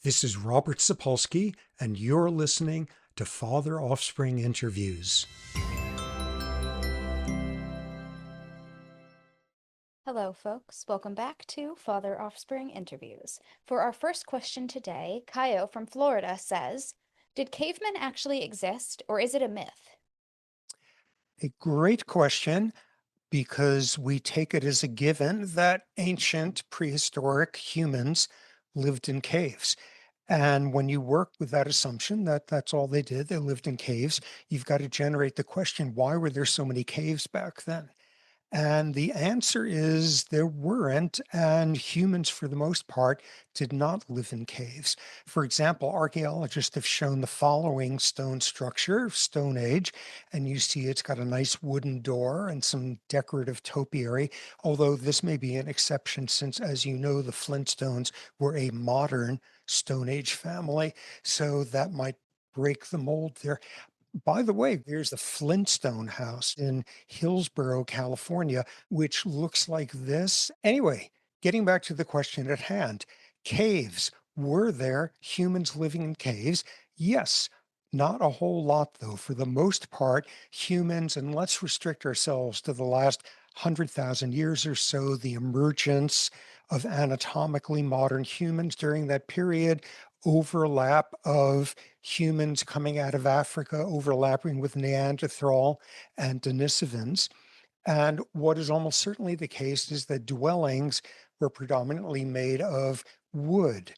This is Robert Sapolsky, and you're listening to Father-Offspring Interviews. Hello, folks. Welcome back to Father-Offspring Interviews. For our first question today, Kaio from Florida says, did cavemen actually exist, or is it a myth? A great question because we take it as a given that ancient prehistoric humans lived in caves. And when you work with that assumption that that's all they did, they lived in caves, you've got to generate the question, why were there so many caves back then? And the answer is there weren't, and humans, for the most part, did not live in caves. For example, archaeologists have shown the following stone structure, Stone Age, and you see it's got a nice wooden door and some decorative topiary, although this may be an exception since, as you know, the Flintstones were a modern Stone Age family, so that might break the mold there. By the way, there's the Flintstone house in Hillsborough, California, which looks like this. Anyway, getting back to the question at hand, caves. Were there humans living in caves? Yes. Not a whole lot, though. For the most part, humans, and let's restrict ourselves to the last 100,000 years or so, the emergence of anatomically modern humans during that period, overlap of humans coming out of Africa, overlapping with Neanderthal and Denisovans. And what is almost certainly the case is that dwellings were predominantly made of wood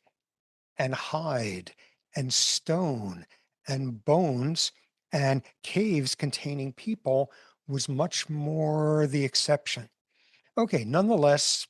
and hide and stone and bones, and caves containing people was much more the exception. Okay, nonetheless,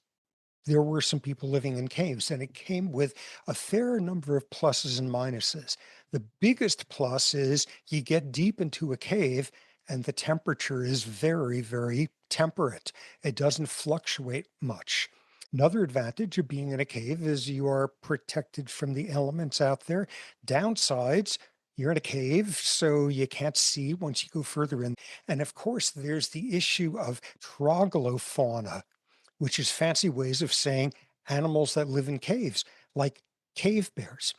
there were some people living in caves, and it came with a fair number of pluses and minuses. The biggest plus is you get deep into a cave, and the temperature is very, very temperate. It doesn't fluctuate much. Another advantage of being in a cave is you are protected from the elements out there. Downsides, you're in a cave, so you can't see once you go further in. And of course, there's the issue of troglofauna, which is fancy ways of saying animals that live in caves, like cave bears.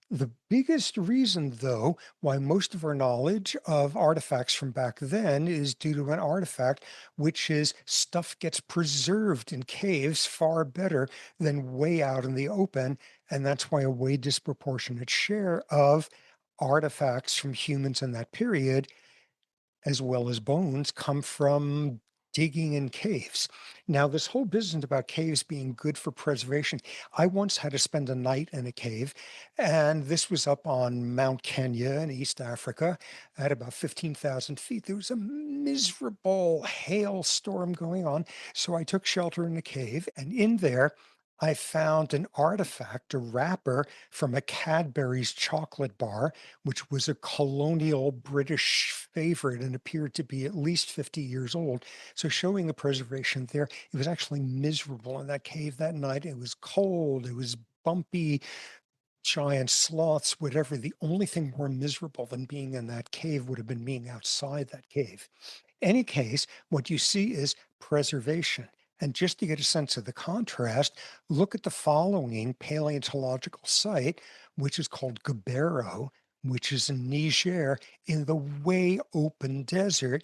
The biggest reason, though, why most of our knowledge of artifacts from back then is due to an artifact, which is stuff gets preserved in caves far better than way out in the open. And that's why a way disproportionate share of artifacts from humans in that period, as well as bones, come from digging in caves. Now, this whole business about caves being good for preservation, I once had to spend a night in a cave, and this was up on Mount Kenya in East Africa at about 15,000 feet. There was a miserable hailstorm going on, so I took shelter in a cave, and in there, I found an artifact, a wrapper from a Cadbury's chocolate bar, which was a colonial British favorite and appeared to be at least 50 years old. So, showing the preservation there, it was actually miserable in that cave that night. It was cold, it was bumpy, giant sloths, whatever. The only thing more miserable than being in that cave would have been being outside that cave. Any case, what you see is preservation. And just to get a sense of the contrast, look at the following paleontological site, which is called Gabero, which is in Niger in the way open desert.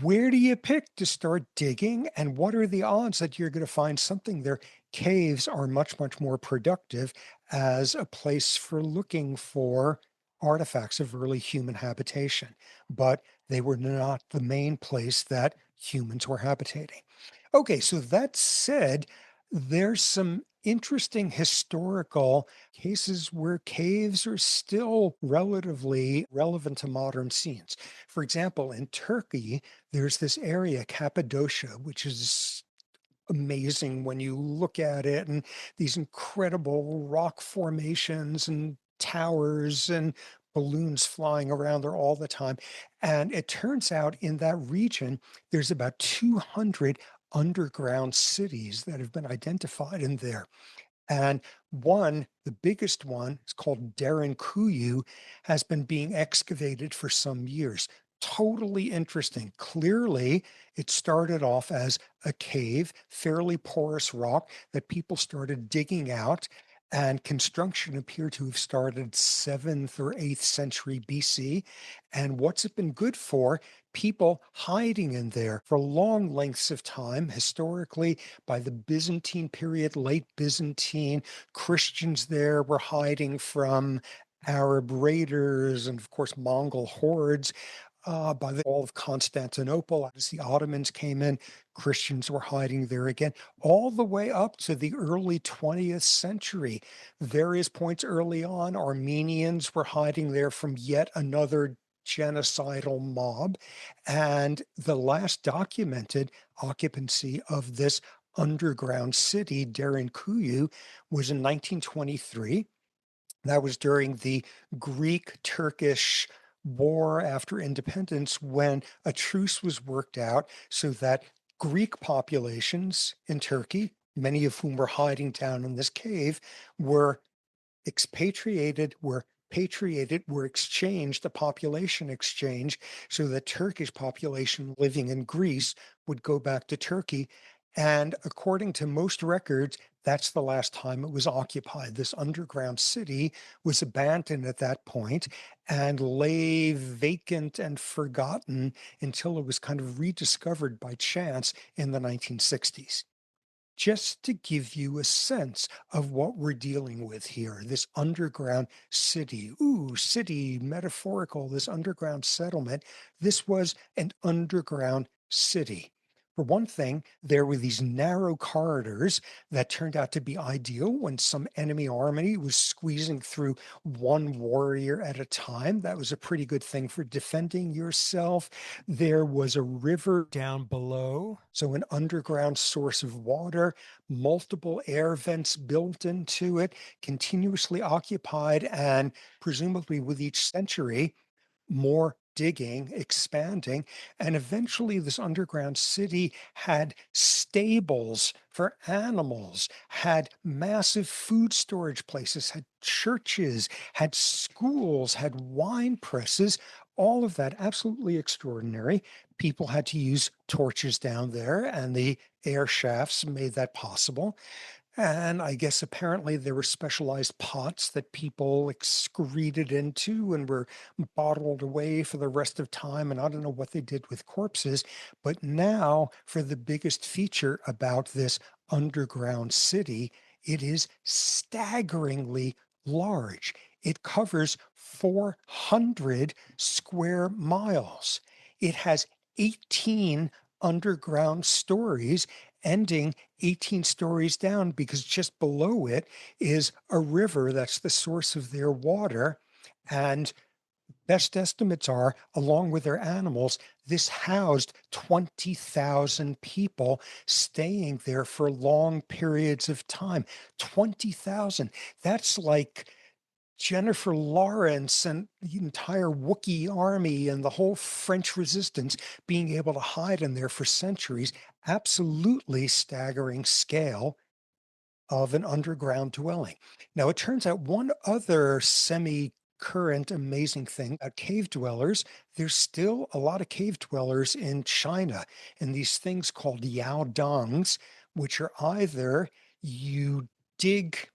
Where do you pick to start digging? And what are the odds that you're going to find something there? Caves are much, much more productive as a place for looking for artifacts of early human habitation, but they were not the main place that humans were habitating. Okay, so that said, there's some interesting historical cases where caves are still relatively relevant to modern scenes. For example, in Turkey, there's this area, Cappadocia, which is amazing when you look at it, and these incredible rock formations and towers and balloons flying around there all the time. And it turns out in that region, there's about 200 underground cities that have been identified in there. And one, the biggest one, is called Derinkuyu, has been being excavated for some years. Totally interesting. Clearly, it started off as a cave, fairly porous rock that people started digging out. And construction appeared to have started 7th or 8th century BC. And what's it been good for? People hiding in there for long lengths of time. Historically, by the Byzantine period, late Byzantine, Christians there were hiding from Arab raiders and, of course, Mongol hordes. By the fall of Constantinople, as the Ottomans came in, Christians were hiding there again, all the way up to the early 20th century. Various points early on, Armenians were hiding there from yet another genocidal mob. And the last documented occupancy of this underground city, Derinkuyu, was in 1923. That was during the Greek-Turkish war after independence, when a truce was worked out so that Greek populations in Turkey, many of whom were hiding down in this cave, were were exchanged, a population exchange, so the Turkish population living in Greece would go back to Turkey. And according to most records, that's the last time it was occupied. This underground city was abandoned at that point and lay vacant and forgotten until it was kind of rediscovered by chance in the 1960s. Just to give you a sense of what we're dealing with here, this underground city. Ooh, city, metaphorical, this underground settlement. This was an underground city. For one thing, there were these narrow corridors that turned out to be ideal when some enemy army was squeezing through one warrior at a time. That was a pretty good thing for defending yourself. There was a river down below, so an underground source of water, multiple air vents built into it, continuously occupied, and presumably with each century, more digging, expanding, and eventually this underground city had stables for animals, had massive food storage places, had churches, had schools, had wine presses, all of that absolutely extraordinary. People had to use torches down there, and the air shafts made that possible. And I guess apparently there were specialized pots that people excreted into and were bottled away for the rest of time. And I don't know what they did with corpses. But now, for the biggest feature about this underground city, it is staggeringly large. It covers 400 square miles. It has 18 underground stories, ending 18 stories down, because just below it is a river that's the source of their water. And best estimates are, along with their animals, this housed 20,000 people staying there for long periods of time. 20,000. That's like Jennifer Lawrence and the entire Wookiee army and the whole French resistance being able to hide in there for centuries. Absolutely staggering scale of an underground dwelling. Now, it turns out one other semi-current amazing thing about cave dwellers, there's still a lot of cave dwellers in China, and these things called yao dongs, which are either you dig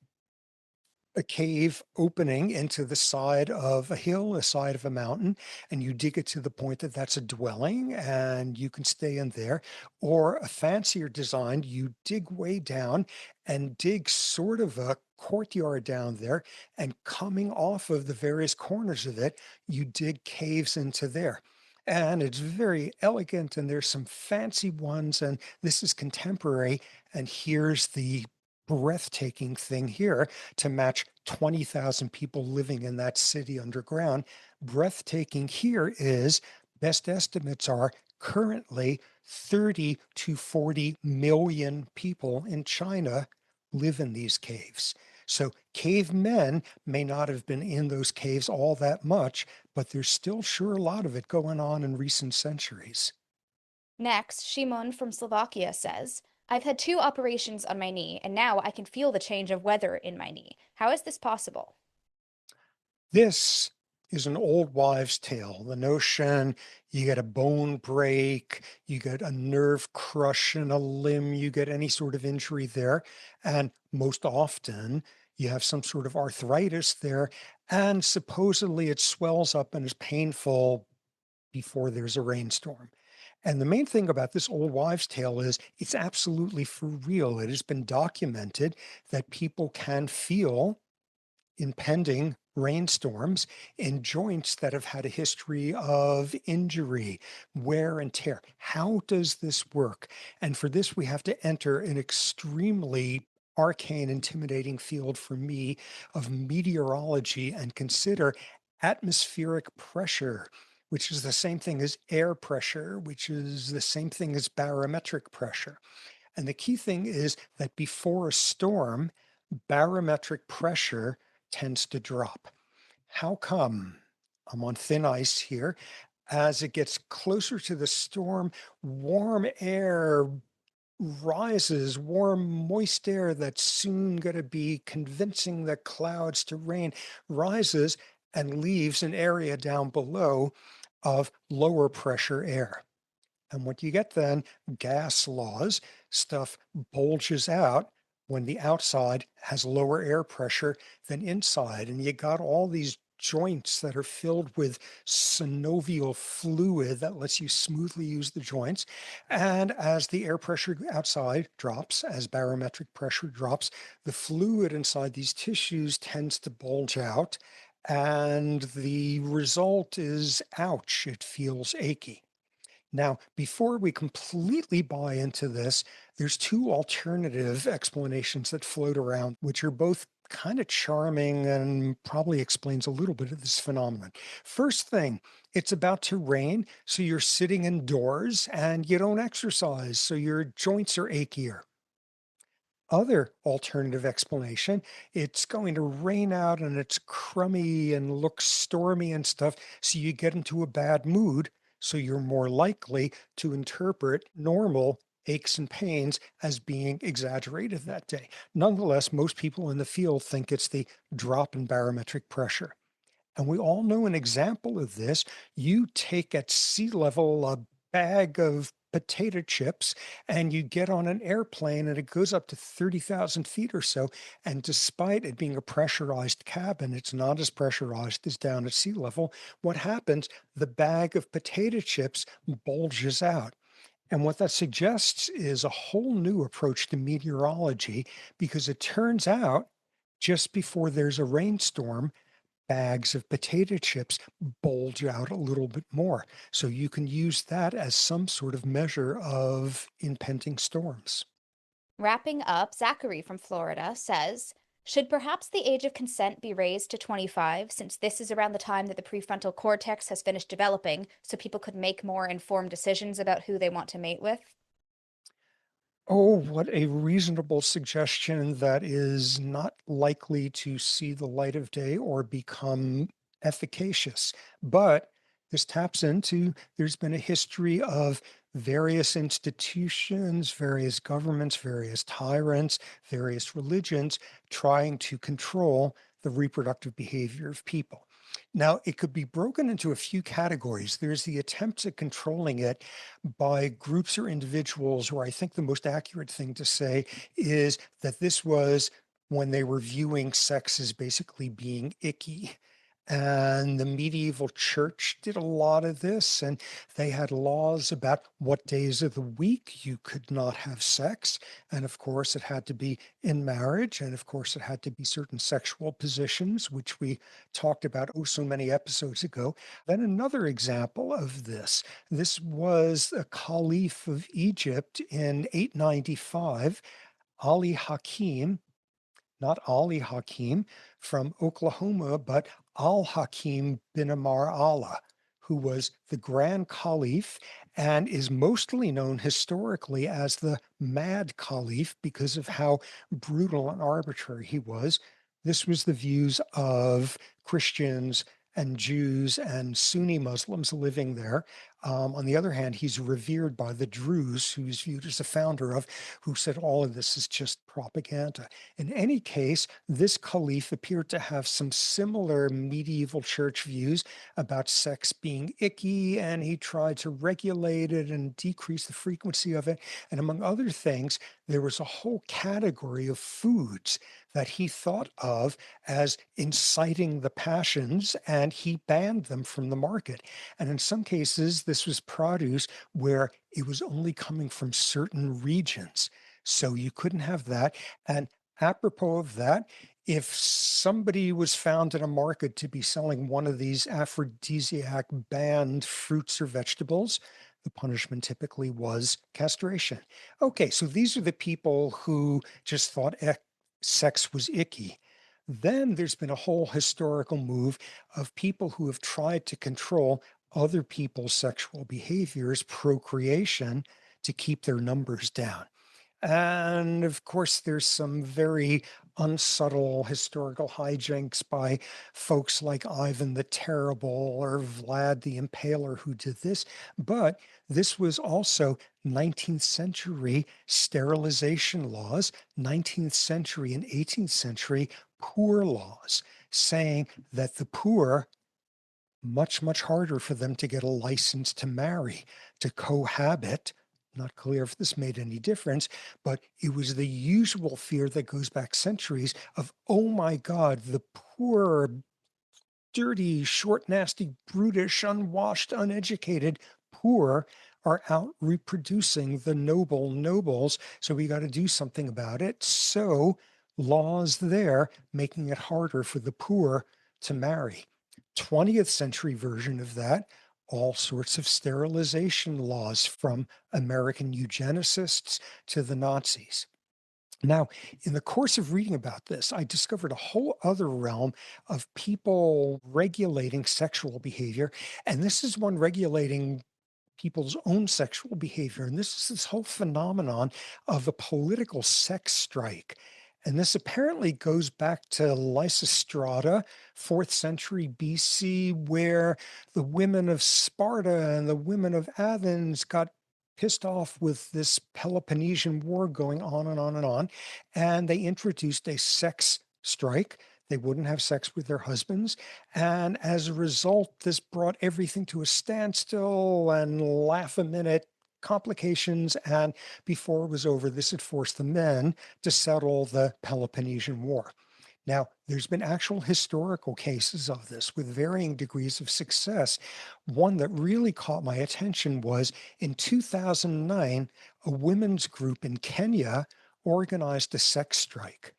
a cave opening into the side of a hill, the side of a mountain, and you dig it to the point that that's a dwelling and you can stay in there. Or a fancier design, you dig way down and dig sort of a courtyard down there, and coming off of the various corners of it, you dig caves into there. And it's very elegant, and there's some fancy ones, and this is contemporary. And here's the breathtaking thing here to match 20,000 people living in that city underground. Breathtaking here is, best estimates are currently 30 to 40 million people in China live in these caves. So cavemen may not have been in those caves all that much, but there's still sure a lot of it going on in recent centuries. Next, Shimon from Slovakia says, I've had two operations on my knee, and now I can feel the change of weather in my knee. How is this possible? This is an old wives' tale. The notion you get a bone break, you get a nerve crush in a limb, you get any sort of injury there. And most often, You have some sort of arthritis there, and supposedly it swells up and is painful before there's a rainstorm. And the main thing about this old wives' tale is it's absolutely for real. It has been documented that people can feel impending rainstorms in joints that have had a history of injury, wear, and tear. How does this work? And for this, we have to enter an extremely arcane, intimidating field for me of meteorology and consider atmospheric pressure, which is the same thing as air pressure, which is the same thing as barometric pressure. And the key thing is that before a storm, barometric pressure tends to drop. How come? I'm on thin ice here. As it gets closer to the storm, warm air rises, warm, moist air that's soon going to be convincing the clouds to rain rises and leaves an area down below of lower pressure air. And what you get then, gas laws, stuff bulges out when the outside has lower air pressure than inside. And you got all these joints that are filled with synovial fluid that lets you smoothly use the joints. And as the air pressure outside drops, as barometric pressure drops, the fluid inside these tissues tends to bulge out. And the result is, ouch, it feels achy. Now, before we completely buy into this, there's two alternative explanations that float around, which are both kind of charming and probably explains a little bit of this phenomenon. First thing, it's about to rain, so you're sitting indoors and you don't exercise, so your joints are achier. Other alternative explanation, it's going to rain out and it's crummy and looks stormy and stuff, so you get into a bad mood, so you're more likely to interpret normal aches and pains as being exaggerated that day. Nonetheless, most people in the field think it's the drop in barometric pressure. And we all know an example of this. You take at sea level a bag of potato chips and you get on an airplane and it goes up to 30,000 feet or so. And despite it being a pressurized cabin, it's not as pressurized as down at sea level. What happens? The bag of potato chips bulges out. And what that suggests is a whole new approach to meteorology because it turns out just before there's a rainstorm, bags of potato chips bulge out a little bit more. So you can use that as some sort of measure of impending storms. Wrapping up, Zachary from Florida says, should perhaps the age of consent be raised to 25, since this is around the time that the prefrontal cortex has finished developing, so people could make more informed decisions about who they want to mate with? Oh, what a reasonable suggestion that is not likely to see the light of day or become efficacious. But this taps into there's been a history of various institutions, various governments, various tyrants, various religions trying to control the reproductive behavior of people. Now, it could be broken into a few categories. There's the attempts at controlling it by groups or individuals, where I think the most accurate thing to say is that this was when they were viewing sex as basically being icky. And the medieval church did a lot of this, and they had laws about what days of the week you could not have sex. And of course, it had to be in marriage. And of course, it had to be certain sexual positions, which we talked about oh so many episodes ago. Then another example of this was a caliph of Egypt in 895, Ali Hakim, not Ali Hakim from Oklahoma, but Al Hakim bin Amar Allah, who was the Grand Caliph and is mostly known historically as the Mad Caliph because of how brutal and arbitrary he was. This was the views of Christians and Jews and Sunni Muslims living there. On the other hand, he's revered by the Druze, who's viewed as the founder of, who said all of this is just propaganda. In any case, this caliph appeared to have some similar medieval church views about sex being icky, and he tried to regulate it and decrease the frequency of it. And among other things, there was a whole category of foods that he thought of as inciting the passions, and he banned them from the market. And in some cases, this was produce where it was only coming from certain regions. So you couldn't have that. And apropos of that, if somebody was found in a market to be selling one of these aphrodisiac banned fruits or vegetables, the punishment typically was castration. Okay, so these are the people who just thought sex was icky. Then there's been a whole historical move of people who have tried to control other people's sexual behaviors, procreation, to keep their numbers down. And of course, there's some very unsubtle historical hijinks by folks like Ivan the Terrible or Vlad the Impaler who did this. But this was also 19th century sterilization laws, 19th century and 18th century poor laws, saying that the poor much harder for them to get a license to marry, to cohabit. Not clear if this made any difference, but it was the usual fear that goes back centuries of, oh my God, the poor, dirty, short, nasty, brutish, unwashed, uneducated poor are out reproducing the noble nobles. So we got to do something about it. So laws there making it harder for the poor to marry. 20th century version of that, all sorts of sterilization laws from American eugenicists to the Nazis. Now, in the course of reading about this, I discovered a whole other realm of people regulating sexual behavior. And this is one regulating people's own sexual behavior. And this is this whole phenomenon of a political sex strike. And this apparently goes back to Lysistrata, 4th century BC, where the women of Sparta and the women of Athens got pissed off with this Peloponnesian War going on and on and on. And they introduced a sex strike. They wouldn't have sex with their husbands. And as a result, this brought everything to a standstill and laugh a minute complications. And before it was over, this had forced the men to settle the Peloponnesian War. Now, there's been actual historical cases of this with varying degrees of success. One that really caught my attention was in 2009, a women's group in Kenya organized a sex strike.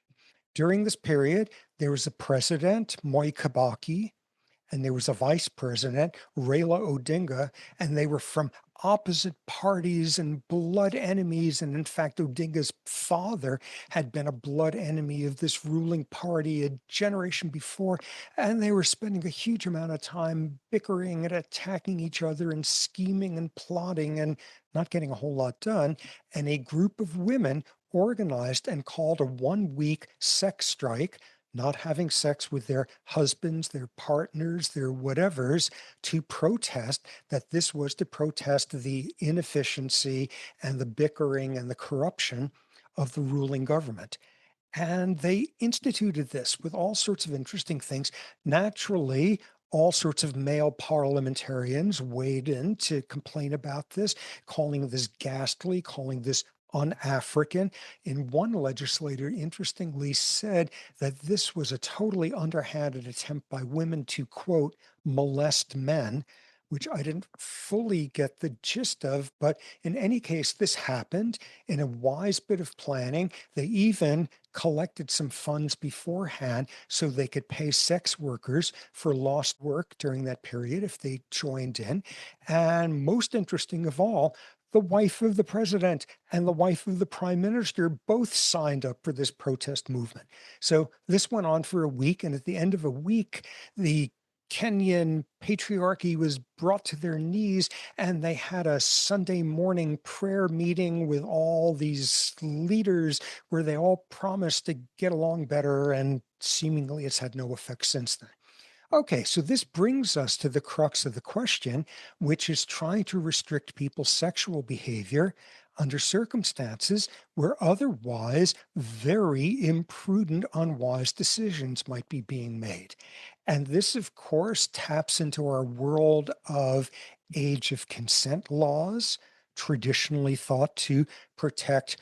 During this period, there was a president, Moi Kibaki, and there was a vice president, Raila Odinga, and they were from opposite parties and blood enemies. And in fact, Odinga's father had been a blood enemy of this ruling party a generation before. And they were spending a huge amount of time bickering and attacking each other and scheming and plotting and not getting a whole lot done. And a group of women organized and called a 1 week sex strike, not having sex with their husbands, their partners, their whatevers, to protest that this was to protest the inefficiency and the bickering and the corruption of the ruling government. And they instituted this with all sorts of interesting things. Naturally, all sorts of male parliamentarians weighed in to complain about this, calling this ghastly, calling this un-African. And one legislator interestingly said that this was a totally underhanded attempt by women to, quote, molest men, which I didn't fully get the gist of. But in any case, this happened in a wise bit of planning. They even collected some funds beforehand so they could pay sex workers for lost work during that period if they joined in. And most interesting of all, the wife of the president and the wife of the prime minister both signed up for this protest movement. So this went on for a week. And at the end of a week, the Kenyan patriarchy was brought to their knees, and they had a Sunday morning prayer meeting with all these leaders where they all promised to get along better, and seemingly it's had no effect since then. Okay, so this brings us to the crux of the question, which is trying to restrict people's sexual behavior under circumstances where otherwise very imprudent, unwise decisions might be being made. And this, of course, taps into our world of age of consent laws, traditionally thought to protect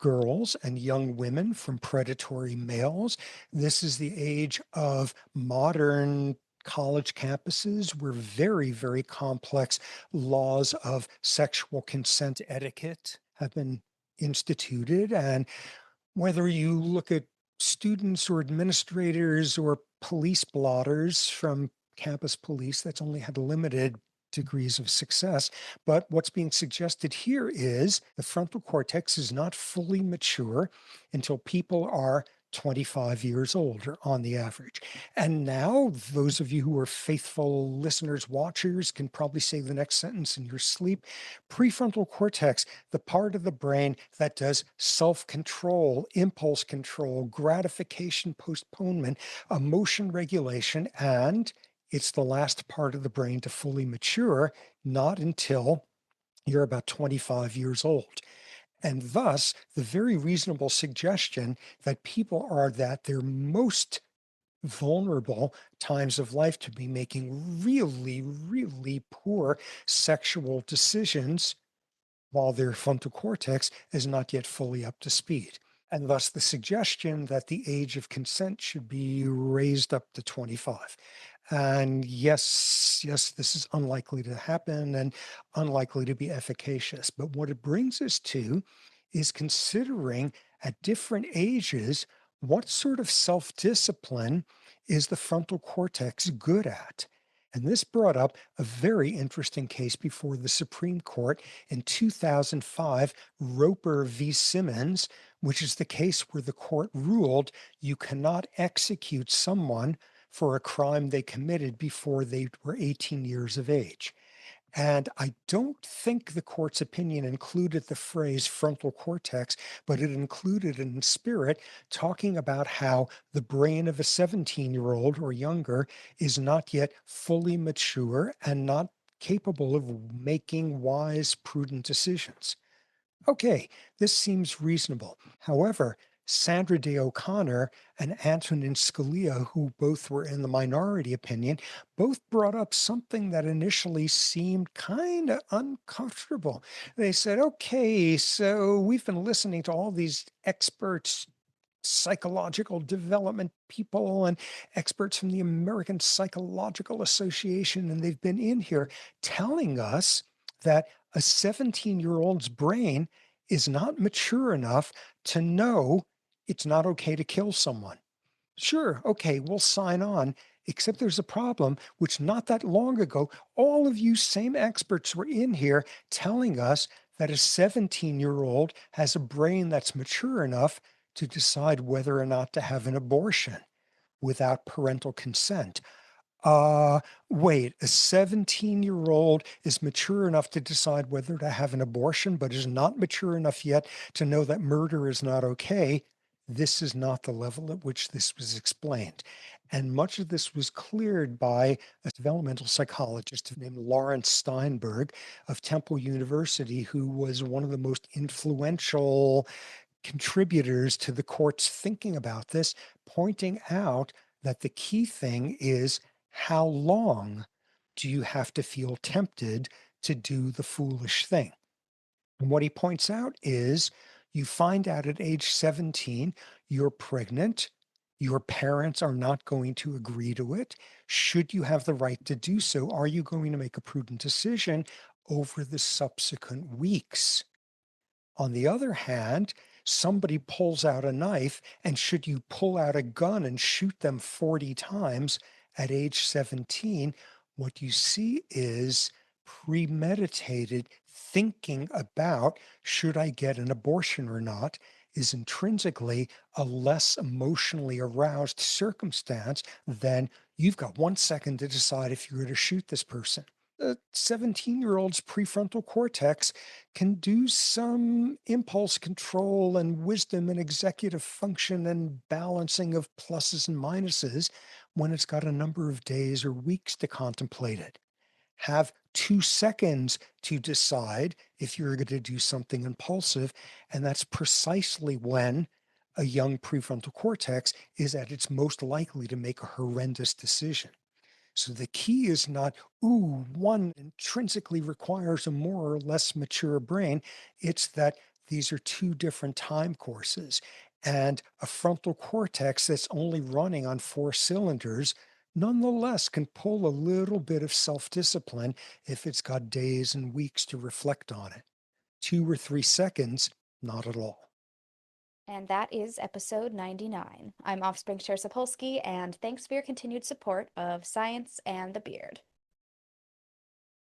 girls and young women from predatory males. This is the age of modern college campuses where very complex laws of sexual consent etiquette have been instituted. And whether you look at students or administrators or police blotters from campus police, that's only had limited degrees of success. But what's being suggested here is the frontal cortex is not fully mature until people are 25 years older on the average. And now, those of you who are faithful listeners, watchers, can probably say the next sentence in your sleep. Prefrontal cortex, the part of the brain that does self control, impulse control, gratification postponement, emotion regulation, and it's the last part of the brain to fully mature, not until you're about 25 years old. And thus, the very reasonable suggestion that people are at their most vulnerable times of life to be making really poor sexual decisions while their frontal cortex is not yet fully up to speed. And thus, the suggestion that the age of consent should be raised up to 25. And yes, this is unlikely to happen and unlikely to be efficacious. But what it brings us to is considering at different ages what sort of self discipline is the frontal cortex good at. And this brought up a very interesting case before the Supreme Court in 2005, Roper v. Simmons, which is the case where the court ruled you cannot execute someone for a crime they committed before they were 18 years of age. And I don't think the court's opinion included the phrase frontal cortex, but it included in spirit talking about how the brain of a 17-year-old or younger is not yet fully mature and not capable of making wise, prudent decisions. Okay, this seems reasonable. However, Sandra Day O'Connor and Antonin Scalia, who both were in the minority opinion, both brought up something that initially seemed kind of uncomfortable. They said, okay, so we've been listening to all these experts, psychological development people, and experts from the American Psychological Association, and they've been in here telling us that a 17-year-old's brain is not mature enough to know it's not okay to kill someone. Sure, okay, we'll sign on, except there's a problem, which not that long ago, all of you same experts were in here telling us that a 17-year-old has a brain that's mature enough to decide whether or not to have an abortion without parental consent. Uh, Wait, a 17-year-old is mature enough to decide whether to have an abortion, but is not mature enough yet to know that murder is not okay. This is not the level at which this was explained. And much of this was cleared by a developmental psychologist named Lawrence Steinberg of Temple University, who was one of the most influential contributors to the court's thinking about this, pointing out that the key thing is how long do you have to feel tempted to do the foolish thing? And what he points out is you find out at age 17 you're pregnant. Your parents are not going to agree to it. Should you have the right to do so, are you going to make a prudent decision over the subsequent weeks? On the other hand, somebody pulls out a knife, and should you pull out a gun and shoot them 40 times at age 17, what you see is premeditated thinking about should I get an abortion or not is intrinsically a less emotionally aroused circumstance than you've got 1 second to decide if you're going to shoot this person. a 17-year-old's prefrontal cortex can do some impulse control and wisdom and executive function and balancing of pluses and minuses when it's got a number of days or weeks to contemplate it. Have 2 seconds to decide if you're going to do something impulsive. And that's precisely when a young prefrontal cortex is at its most likely to make a horrendous decision. So the key is not, one intrinsically requires a more or less mature brain. It's that these are two different time courses. And a frontal cortex that's only running on four cylinders nonetheless can pull a little bit of self discipline if it's got days and weeks to reflect on it. 2 or 3 seconds, not at all. And that is episode 99. I'm Offspring Chair Sapolsky, and thanks for your continued support of Science and the Beard.